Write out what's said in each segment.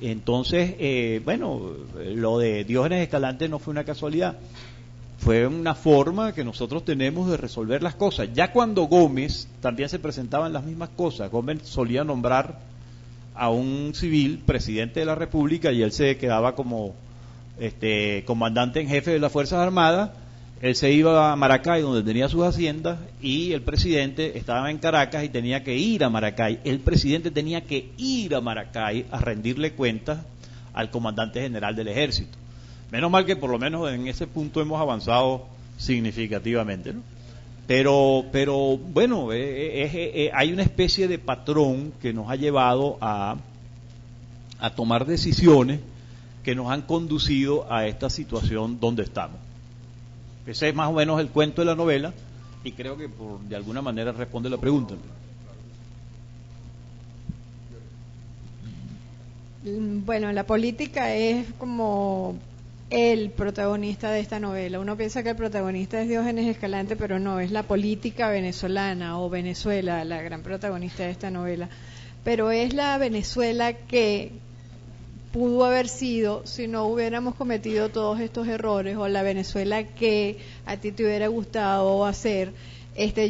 Entonces, lo de Diógenes Escalante no fue una casualidad, fue una forma que nosotros tenemos de resolver las cosas. Ya cuando Gómez también se presentaban las mismas cosas, Gómez solía nombrar a un civil presidente de la República y él se quedaba como comandante en jefe de las Fuerzas Armadas. Él se iba a Maracay, donde tenía sus haciendas, y el presidente estaba en Caracas y tenía que ir a Maracay. El presidente tenía que ir a Maracay a rendirle cuentas al comandante general del ejército. Menos mal que por lo menos en ese punto hemos avanzado significativamente, ¿no? Pero bueno, hay una especie de patrón que nos ha llevado a tomar decisiones que nos han conducido a esta situación donde estamos. Ese es más o menos el cuento de la novela y creo que de alguna manera responde la pregunta. Bueno, la política es como el protagonista de esta novela. Uno piensa que el protagonista es Diógenes Escalante, pero no, es la política venezolana o Venezuela la gran protagonista de esta novela. Pero es la Venezuela que pudo haber sido si no hubiéramos cometido todos estos errores, o la Venezuela que a ti te hubiera gustado hacer.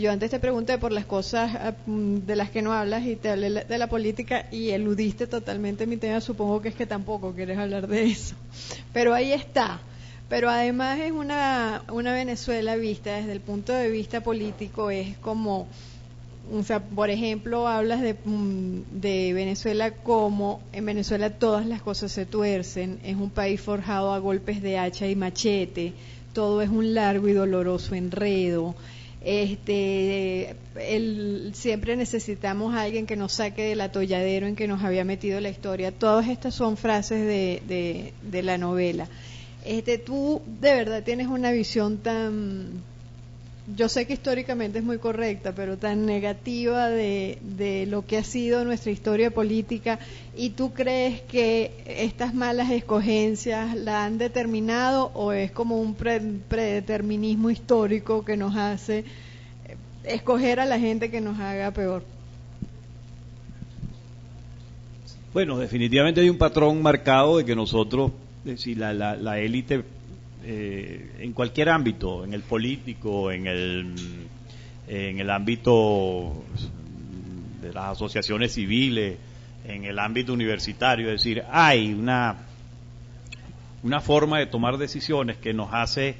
Yo antes te pregunté por las cosas de las que no hablas y te hablé de la política y eludiste totalmente mi tema. Supongo que es que tampoco quieres hablar de eso, pero ahí está. Pero además es una Venezuela vista desde el punto de vista político, es como, o sea, por ejemplo, hablas de Venezuela como en Venezuela todas las cosas se tuercen, es un país forjado a golpes de hacha y machete, todo es un largo y doloroso enredo. Siempre necesitamos a alguien que nos saque del atolladero en que nos había metido la historia. Todas estas son frases de la novela. Tú de verdad tienes una visión tan, yo sé que históricamente es muy correcta, pero tan negativa de lo que ha sido nuestra historia política, y tú crees que estas malas escogencias la han determinado, o es como un predeterminismo histórico que nos hace escoger a la gente que nos haga peor. Bueno, definitivamente hay un patrón marcado de que nosotros, es decir, la élite, en cualquier ámbito, en el político, en el ámbito de las asociaciones civiles, en el ámbito universitario, es decir, hay una forma de tomar decisiones que nos hace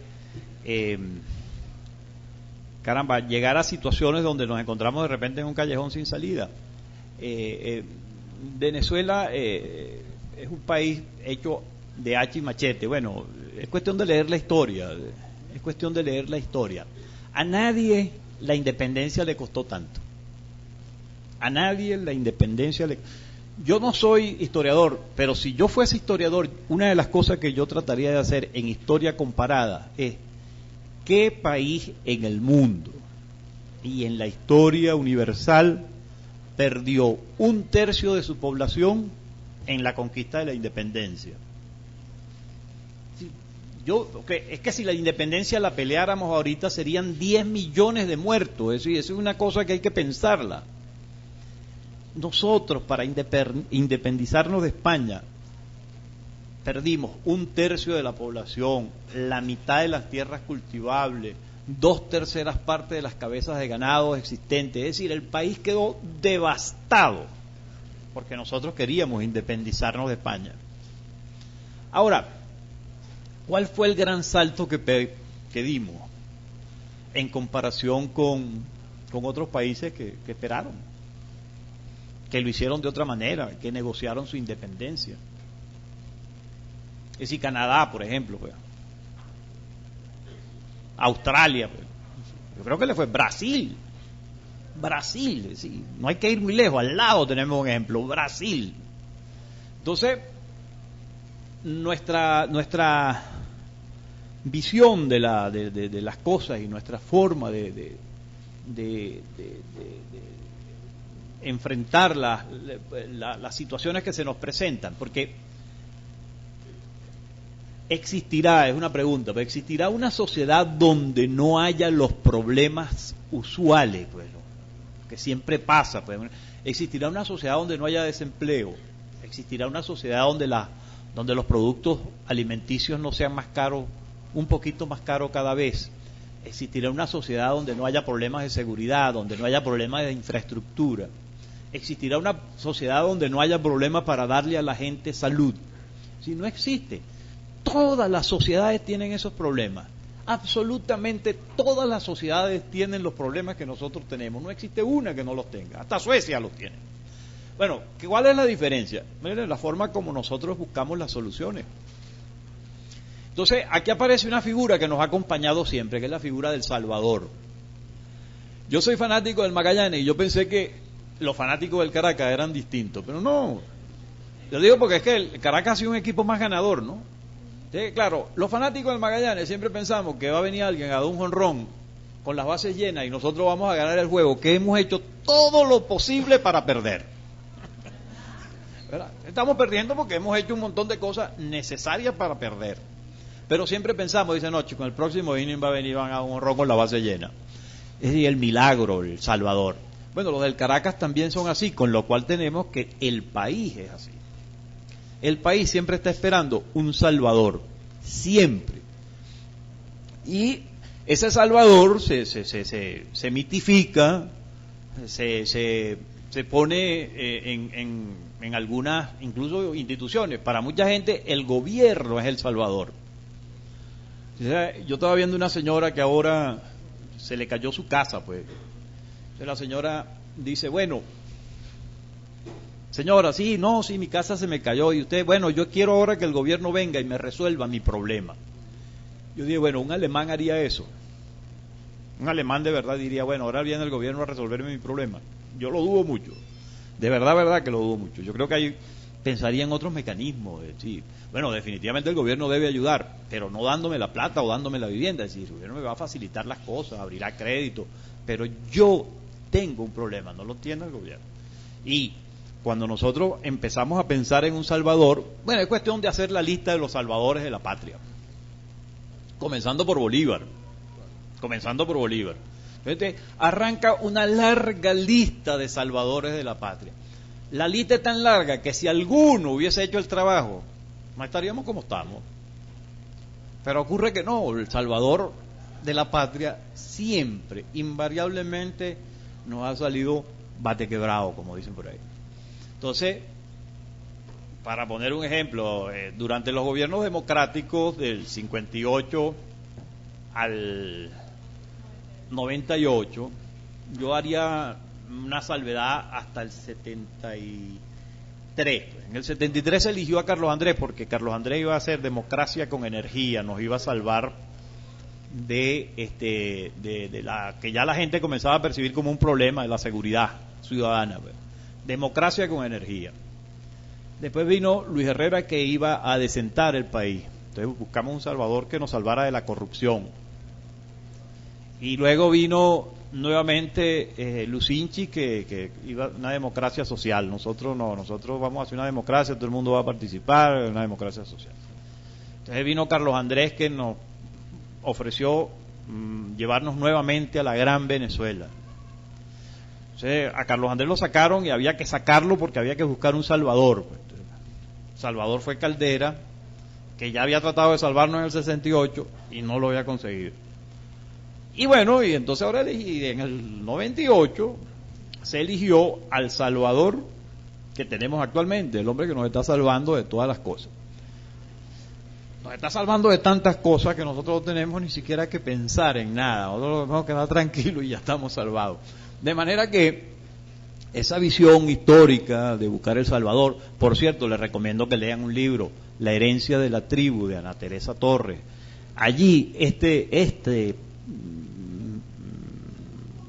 llegar a situaciones donde nos encontramos de repente en un callejón sin salida. Venezuela es un país hecho de hacha y machete. Bueno, es cuestión de leer la historia, A nadie la independencia le costó tanto. Yo no soy historiador, pero si yo fuese historiador, una de las cosas que yo trataría de hacer en historia comparada es qué país en el mundo y en la historia universal perdió 1/3 de su población en la conquista de la independencia. Es que si la independencia la peleáramos ahorita serían 10 millones de muertos, es decir, eso es una cosa que hay que pensarla. Nosotros, para independizarnos de España, perdimos 1/3 de la población, la mitad de las tierras cultivables, 2/3 partes de las cabezas de ganado existentes, es decir, el país quedó devastado porque nosotros queríamos independizarnos de España. Ahora, ¿cuál fue el gran salto que dimos en comparación con otros países que esperaron, que lo hicieron de otra manera, que negociaron su independencia? Es decir, Canadá, por ejemplo, pues. Australia, pues. Yo creo que le fue Brasil, es decir, no hay que ir muy lejos, al lado tenemos un ejemplo, Brasil. Entonces, nuestra visión de las cosas y nuestra forma de enfrentar las situaciones que se nos presentan, porque existirá, es una pregunta, pero existirá una sociedad donde no haya los problemas usuales, pues, que siempre pasa, pues. Existirá una sociedad donde no haya desempleo, existirá una sociedad donde los productos alimenticios no sean más caros, un poquito más caros cada vez. Existirá una sociedad donde no haya problemas de seguridad, donde no haya problemas de infraestructura. Existirá una sociedad donde no haya problemas para darle a la gente salud. Si no existe, todas las sociedades tienen esos problemas. Absolutamente todas las sociedades tienen los problemas que nosotros tenemos. No existe una que no los tenga. Hasta Suecia los tiene. Bueno, ¿cuál es la diferencia? Miren, la forma como nosotros buscamos las soluciones. Entonces, aquí aparece una figura que nos ha acompañado siempre, que es la figura del Salvador. Yo soy fanático del Magallanes y yo pensé que los fanáticos del Caracas eran distintos, pero no. Yo digo porque es que el Caracas ha sido un equipo más ganador, ¿no? Sí, claro, los fanáticos del Magallanes siempre pensamos que va a venir alguien a dar un jonrón con las bases llenas y nosotros vamos a ganar el juego, que hemos hecho todo lo posible para perder. ¿Verdad? Estamos perdiendo porque hemos hecho un montón de cosas necesarias para perder. Pero siempre pensamos, dicen, no, chicos, el próximo inning va a venir, van a dar un jonrón con la base llena. Es decir, el milagro, el Salvador. Bueno, los del Caracas también son así, con lo cual tenemos que el país es así. El país siempre está esperando un Salvador, siempre. Y ese Salvador se mitifica, se pone en algunas, incluso instituciones. Para mucha gente, el gobierno es el Salvador. Yo estaba viendo una señora que ahora se le cayó su casa, pues. Entonces la señora dice, bueno, señora, sí, mi casa se me cayó. Y usted, bueno, yo quiero ahora que el gobierno venga y me resuelva mi problema. Yo dije, bueno, un alemán haría eso. Un alemán de verdad diría, bueno, ahora viene el gobierno a resolverme mi problema. Yo lo dudo mucho. De verdad que lo dudo mucho. Yo creo que ahí pensaría en otros mecanismos. Sí. Bueno, definitivamente el gobierno debe ayudar, pero no dándome la plata o dándome la vivienda. Es decir, el gobierno me va a facilitar las cosas, abrirá crédito, pero yo tengo un problema, no lo tiene el gobierno. Y cuando nosotros empezamos a pensar en un Salvador, bueno, es cuestión de hacer la lista de los salvadores de la patria. Comenzando por Bolívar. Entonces, arranca una larga lista de salvadores de la patria. La lista es tan larga que si alguno hubiese hecho el trabajo, no estaríamos como estamos. Pero ocurre que no, el salvador de la patria siempre, invariablemente, nos ha salido bate quebrado, como dicen por ahí. Entonces, para poner un ejemplo, durante los gobiernos democráticos del 58 al 98, yo haría una salvedad hasta el 73. En el 73 se eligió a Carlos Andrés porque Carlos Andrés iba a hacer democracia con energía, nos iba a salvar de la que ya la gente comenzaba a percibir como un problema de la seguridad ciudadana. Democracia con energía. Después vino Luis Herrera, que iba a desentar el país. Entonces buscamos un salvador que nos salvara de la corrupción. Y luego vino nuevamente Lucinchi, que iba a una democracia social. Nosotros no, nosotros vamos a hacer una democracia, todo el mundo va a participar, una democracia social. Entonces vino Carlos Andrés, que nos ofreció llevarnos nuevamente a la gran Venezuela. Entonces, a Carlos Andrés lo sacaron y había que sacarlo porque había que buscar un salvador. Salvador fue Caldera, que ya había tratado de salvarnos en el 68 y no lo había conseguido. Y bueno, y entonces ahora en el 98 se eligió al Salvador que tenemos actualmente, el hombre que nos está salvando de todas las cosas. Nos está salvando de tantas cosas que nosotros no tenemos ni siquiera que pensar en nada. Nosotros nos vamos a quedar tranquilos y ya estamos salvados. De manera que esa visión histórica de buscar el Salvador, por cierto, les recomiendo que lean un libro, La herencia de la tribu, de Ana Teresa Torres. Allí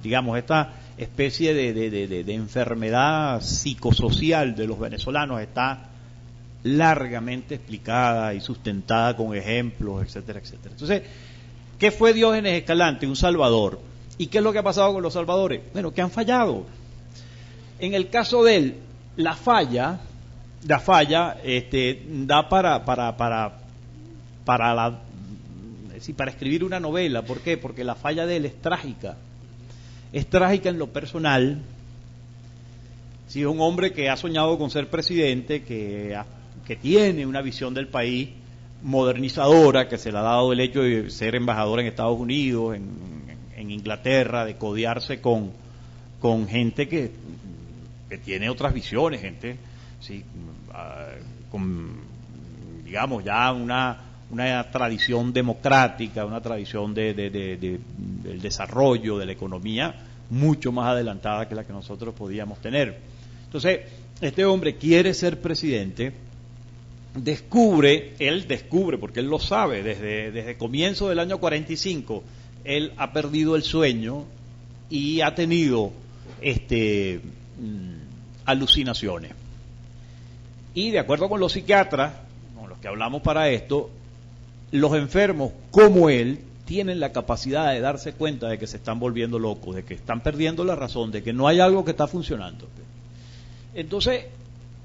digamos, esta especie de enfermedad psicosocial de los venezolanos está largamente explicada y sustentada con ejemplos, etcétera, etcétera. Entonces, ¿qué fue Diógenes Escalante? Un salvador. ¿Y qué es lo que ha pasado con los salvadores? Bueno, que han fallado. En el caso de él, la falla da para escribir una novela. ¿Por qué? Porque la falla de él es trágica. Es trágica en lo personal. Sí, es un hombre que ha soñado con ser presidente, que tiene una visión del país modernizadora, que se le ha dado el hecho de ser embajador en Estados Unidos, en Inglaterra, de codearse con gente que tiene otras visiones, gente sí, con, digamos, ya una tradición democrática, una tradición del desarrollo de la economía mucho más adelantada que la que nosotros podíamos tener. Entonces, este hombre quiere ser presidente, él descubre, porque él lo sabe, desde comienzo del año 45, él ha perdido el sueño y ha tenido alucinaciones. Y de acuerdo con los psiquiatras, con los que hablamos para esto, los enfermos como él tienen la capacidad de darse cuenta de que se están volviendo locos, de que están perdiendo la razón, de que no hay algo que está funcionando. Entonces,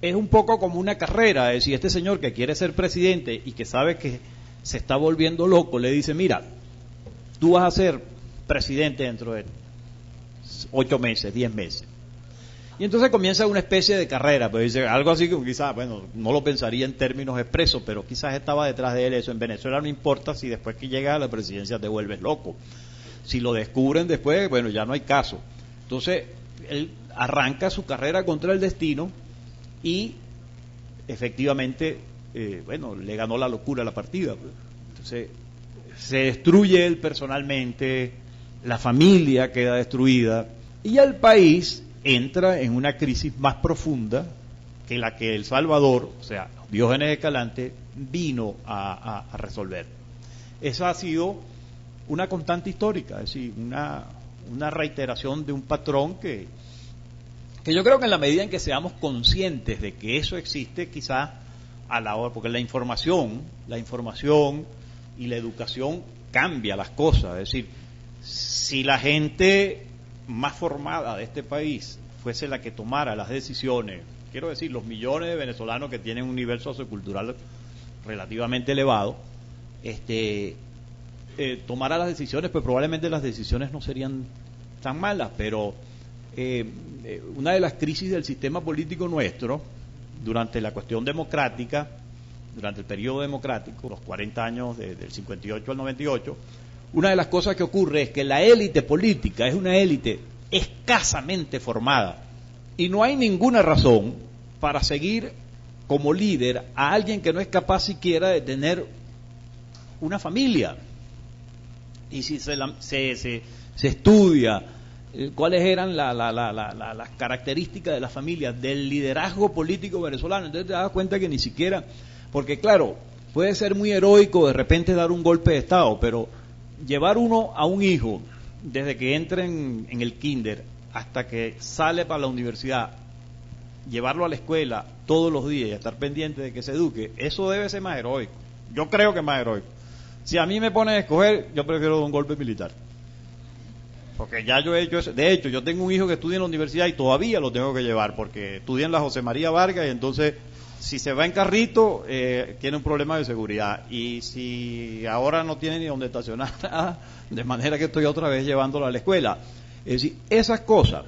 es un poco como una carrera, es decir, este señor que quiere ser presidente y que sabe que se está volviendo loco, le dice, mira, tú vas a ser presidente dentro de 8 meses, 10 meses. Y entonces comienza una especie de carrera, pero dice algo así como quizás, bueno, no lo pensaría en términos expresos, pero quizás estaba detrás de él eso. En Venezuela no importa si después que llegas a la presidencia te vuelves loco. Si lo descubren después, bueno, ya no hay caso. Entonces, él arranca su carrera contra el destino y efectivamente, bueno, le ganó la locura a la partida. Entonces, se destruye él personalmente, la familia queda destruida y el país entra en una crisis más profunda que la que El Salvador, o sea, Diógenes Escalante, vino a resolver. Esa ha sido una constante histórica, es decir, una reiteración de un patrón que yo creo que en la medida en que seamos conscientes de que eso existe, quizás a la hora, porque la información y la educación cambia las cosas, es decir, si la gente más formada de este país fuese la que tomara las decisiones, quiero decir, los millones de venezolanos que tienen un nivel sociocultural relativamente elevado, tomara las decisiones, pues probablemente las decisiones no serían tan malas, pero una de las crisis del sistema político nuestro, durante la cuestión democrática, durante el periodo democrático, los 40 años del 58 al 98, una de las cosas que ocurre es que la élite política es una élite escasamente formada y no hay ninguna razón para seguir como líder a alguien que no es capaz siquiera de tener una familia. Y si se estudia cuáles eran las características de la familia, del liderazgo político venezolano, entonces te das cuenta que ni siquiera, porque claro, puede ser muy heroico de repente dar un golpe de Estado, pero llevar uno a un hijo desde que entra en el kinder hasta que sale para la universidad, llevarlo a la escuela todos los días y estar pendiente de que se eduque, eso debe ser más heroico. Yo creo que es más heroico. Si a mí me ponen a escoger, yo prefiero dar un golpe militar. Porque ya yo he hecho eso. De hecho, yo tengo un hijo que estudia en la universidad y todavía lo tengo que llevar porque estudia en la José María Vargas y entonces si se va en carrito tiene un problema de seguridad y si ahora no tiene ni donde estacionar nada, de manera que estoy otra vez llevándolo a la escuela. Es decir, esas cosas,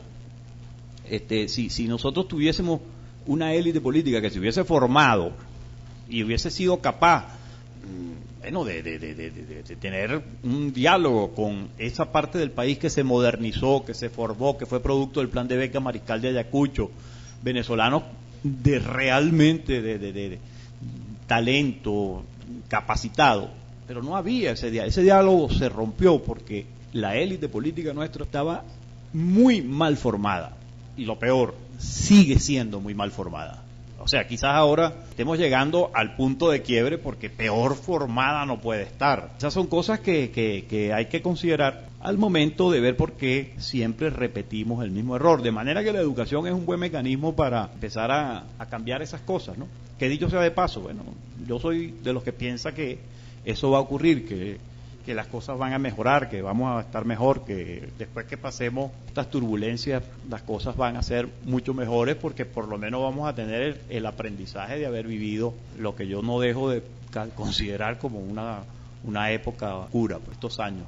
si nosotros tuviésemos una élite política que se hubiese formado y hubiese sido capaz bueno, de tener un diálogo con esa parte del país que se modernizó, que se formó, que fue producto del plan de beca Mariscal de Ayacucho, venezolanos de realmente de talento capacitado, pero no había ese diálogo se rompió porque la élite política nuestra estaba muy mal formada y lo peor, sigue siendo muy mal formada. O sea, quizás ahora estemos llegando al punto de quiebre porque peor formada no puede estar. Esas son cosas que hay que considerar al momento de ver por qué siempre repetimos el mismo error. De manera que la educación es un buen mecanismo para empezar a cambiar esas cosas, ¿no? Que dicho sea de paso, bueno, yo soy de los que piensa que eso va a ocurrir, que las cosas van a mejorar, que vamos a estar mejor, que después que pasemos estas turbulencias las cosas van a ser mucho mejores porque por lo menos vamos a tener el aprendizaje de haber vivido lo que yo no dejo de considerar como una época oscura por estos años.